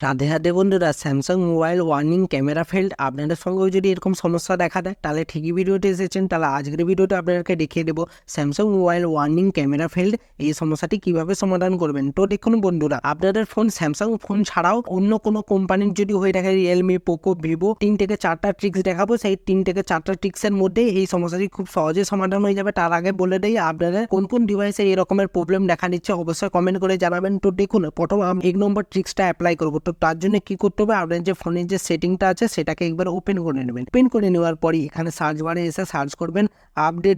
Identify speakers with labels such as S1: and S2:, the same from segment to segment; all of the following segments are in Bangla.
S1: রাধে রাধে বন্ধুরা, Samsung mobile warning camera failed আপনাদের সঙ্গেও যদি এরকম সমস্যা দেখা দেয় তাহলে ঠিকই ভিডিওতে এসেছেন। তাহলে আজকের ভিডিওতে আপনাদেরকে দেখিয়ে দেবো Samsung mobile warning camera failed এই সমস্যাটি কিভাবে সমাধান করবেন। তো দেখুন বন্ধুরা, আপনাদের ফোন স্যামসাং ফোন ছাড়াও অন্য কোনো কোম্পানির যদি হয়ে থাকে, রিয়েলমি, পোকো, ভিভো, 3 থেকে 4টা ট্রিক্স দেখাবো। সেই 3 থেকে 4টা ট্রিক্সের মধ্যে এই সমস্যাটি খুব সহজে সমাধান হয়ে যাবে। তার আগে বলে দেই আপনাদের কোন কোন ডিভাইসে এই রকমের প্রবলেম দেখা দিচ্ছে অবশ্যই কমেন্ট করে জানাবেন। তো দেখুন, প্রথম আমি 1 নম্বর ট্রিক্সটা অ্যাপ্লাই করবো। তো তার জন্য কি করতে হবে, আপনার যে ফোনের যে সেটিংটা আছে সেটাকে একবার ওপেন করে নেবেন। ওপেন করে নেওয়ার পরে এখানে সার্চ বারে এসে সার্চ করবেন আপডেট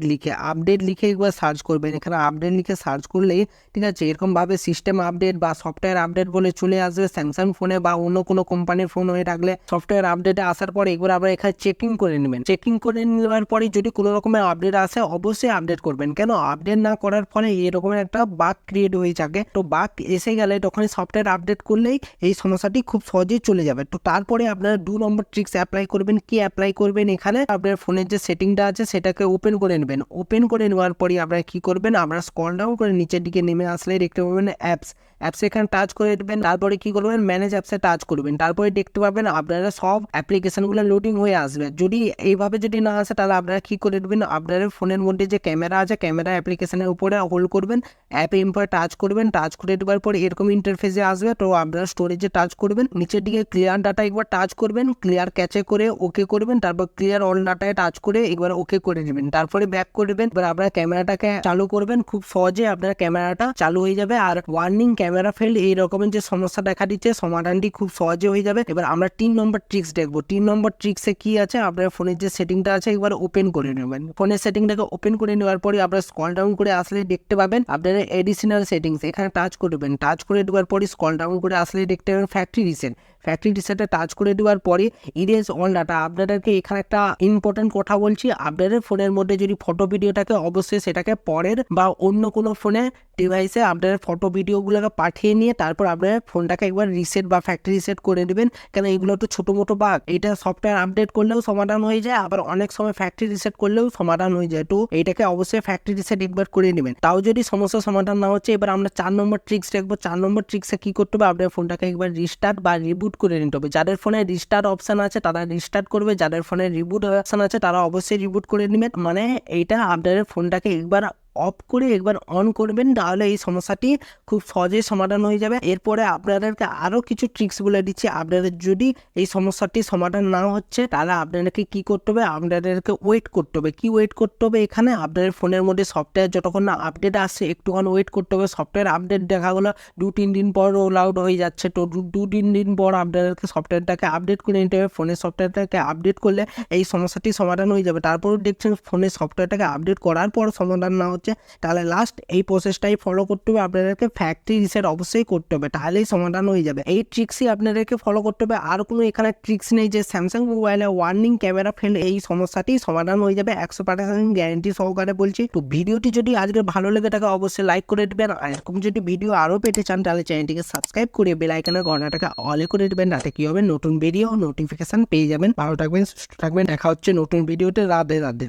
S1: লিখে একবার সার্চ করবেন। এখানে আপডেট লিখে সার্চ করলেই ঠিক আছে, এরকমভাবে সিস্টেম আপডেট বা সফটওয়্যার আপডেট বলে চলে আসবে স্যামসাং ফোনে বা অন্য কোনো কোম্পানির ফোন হয়ে থাকলে। সফটওয়্যার আপডেটে আসার পরে একবার আপনারা এখানে চেকিং করে নেবেন। চেকিং করে নেওয়ার পরে যদি কোনো রকমের আপডেট আসে অবশ্যই আপডেট করবেন, কেন আপডেট না করার ফলে এরকমের একটা বাগ ক্রিয়েট হয়ে থাকে। তো বাগ এসে গেলে তখন সফটওয়্যার আপডেট করলেই এই সমস্যাটি খুব সহজেই চলে যাবে। তো তারপরে আপনারা 2 নম্বর ট্রিক্স অ্যাপ্লাই করবেন। কি অ্যাপ্লাই করবেন, এখানে আপনার ফোনের যে সেটিংটা আছে সেটাকে ওপেন করে নেবেন। ওপেন করে নেওয়ার পরে আপনারা কি করবেন, আপনারা স্ক্রল ডাউন করে নিচের দিকে নেমে আসলে দেখতে পাবেন অ্যাপস এখানে টাচ করে দেবেন। তারপরে কি করবেন, ম্যানেজ অ্যাপসে টাচ করবেন। তারপরে দেখতে পাবেন আপনারা সব অ্যাপ্লিকেশনগুলো লোডিং হয়ে আসবে। যদি এইভাবে যদি না আসে তাহলে আপনারা কি করে দেবেন, আপনার ফোনের মধ্যে যে ক্যামেরা আছে ক্যামেরা অ্যাপ্লিকেশনের উপরে হোল্ড করবেন, অ্যাপে ইম্পরে টাচ করবেন। টাচ করে দেওয়ার পরে এরকম ইন্টারফেসে আসবে। তো আপনারা স্টোরেজে টাচ করবেন, নিচের দিকে ক্লিয়ার ডাটা একবার টাচ করবেন, ক্লিয়ার ক্যাচে করে ওকে করবেন। তারপর ক্লিয়ার অল ডাটায় টাচ করে একবার ওকে করে নেবেন। তারপরে ব্যাক করবেন। এবার আপনার ক্যামেরাটাকে চালু করবেন, খুব সহজে আপনার ক্যামেরাটা চালু হয়ে যাবে। আর ওয়ার্নিং ক্যামেরা ফেল্ড এই রকমের যে সমস্যা দেখা দিচ্ছে সমাধানটি খুব সহজে হয়ে যাবে। এবার আমরা 3 নম্বর ট্রিক্স দেখবো। 3 নম্বর ট্রিক্সে কি আছে, আপনার ফোনের যে সেটিংটা আছে একবার ওপেন করে নেবেন। ফোনের সেটিংটাকে ওপেন করে নেওয়ার পরে আপনার স্ক্রল ডাউন করে আসলে দেখতে পাবেন আপনার এডিশনাল সেটিংস, এখানে টাচ করবেন। টাচ করে দেওয়ার পরে স্ক্রল ডাউন করে আসলে দেখতে পাবেন ফ্যাক্টরি রিসেটে টাচ করে দেওয়ার পরে ইরেজ অল ডাটা। আপনাদেরকে এখানে একটা ইম্পর্টেন্ট কথা বলছি, আপনাদের ফোনের মধ্যে যদি ফটো ভিডিও থাকে অবশ্যই সেটাকে পরের বা অন্য কোনো ফোনে ডিভাইসে আপনার ফটো ভিডিওগুলোকে পাঠিয়ে নিয়ে তারপর আপনার ফোনটাকে একবার রিসেট বা ফ্যাক্টরি রিসেট করে দেবেন, কেন এগুলো তো ছোটো মোটো বাগ। এটা সফটওয়্যার আপডেট করলেও সমাধান হয়ে যায়, আবার অনেক সময় ফ্যাক্টরি রিসেট করলেও সমাধান হয়ে যায়। তো এইটাকে অবশ্যই ফ্যাক্টরি রিসেট একবার করে নেবেন। তাও যদি সমস্যার সমাধান না হচ্ছে, এবার আমরা 4 নম্বর ট্রিক্স দেখবো। 4 নম্বর ট্রিক্সে কি করতে হবে, আপনার ফোনটাকে একবার রিস্টার্ট বা রিবুট করে নিতে হবে। যাদের ফোনে রিস্টার্ট অপশন আছে তারা রিস্টার্ট করবে, যাদের ফোনে রিবুট অপশন আছে তারা অবশ্যই রিবুট করে নেবেন। মানে এইটা আপনাদের ফোনটাকে একবার অফ করে একবার অন করবেন, তাহলে এই সমস্যাটি খুব সহজেই সমাধান হয়ে যাবে। এরপরে আপনাদেরকে আরও কিছু ট্রিক্স বলে দিচ্ছি। আপনাদের যদি এই সমস্যাটি সমাধান না হচ্ছে তাহলে আপনাদেরকে কি করতে হবে, আপনাদেরকে ওয়েট করতে হবে। কি ওয়েট করতে হবে, এখানে আপনাদের ফোনের মধ্যে সফটওয়্যার যতক্ষণ না আপডেট আসছে একটুখানি ওয়েট করতে হবে। সফটওয়্যার আপডেট দেখা গেলো 2-3 দিন পর রোল আউট হয়ে যাচ্ছে, তো 2-3 দিন পর আপনাদেরকে সফটওয়্যারটাকে আপডেট করে নিতে হবে। ফোনের সফটওয়্যারটাকে আপডেট করলে এই সমস্যাটি সমাধান হয়ে যাবে। তারপরও দেখছেন ফোনের সফটওয়্যারটাকে আপডেট করার পর সমাধান না হচ্ছে, তাহলে লাস্ট এই প্রসেসটাই ফলো করতে হবে। আপনাদেরকে ফ্যাক্টরি রিসেট অবশ্যই করতে হবে, তাহলেই সমাধান হয়ে যাবে। এই ট্রিক্সই আপনাদেরকে ফলো করতে হবে। আর কোনো এখানে ট্রিক্স নেই যে স্যামসাং মোবাইলে ওয়ার্নিং ক্যামেরা ফেল এই সমস্যাটি সমাধান হয়ে যাবে 100% গ্যারেন্টি সহকারে বলছি। তো ভিডিওটি যদি আজকে ভালো লেগে থাকে অবশ্যই লাইক করে দেবেন। আর এরকম যদি ভিডিও আরও পেতে চান তাহলে চ্যানেলটিকে সাবস্ক্রাইব করে বেল আইকনের ঘন্টাটাকে অলে করে দেবেন। তাতে কি হবে, নতুন ভিডিও নোটিফিকেশন পেয়ে যাবেন। ভালো থাকবেন, সুস্থ থাকবেন, দেখা হচ্ছে নতুন ভিডিওতে। রাধে রাধে।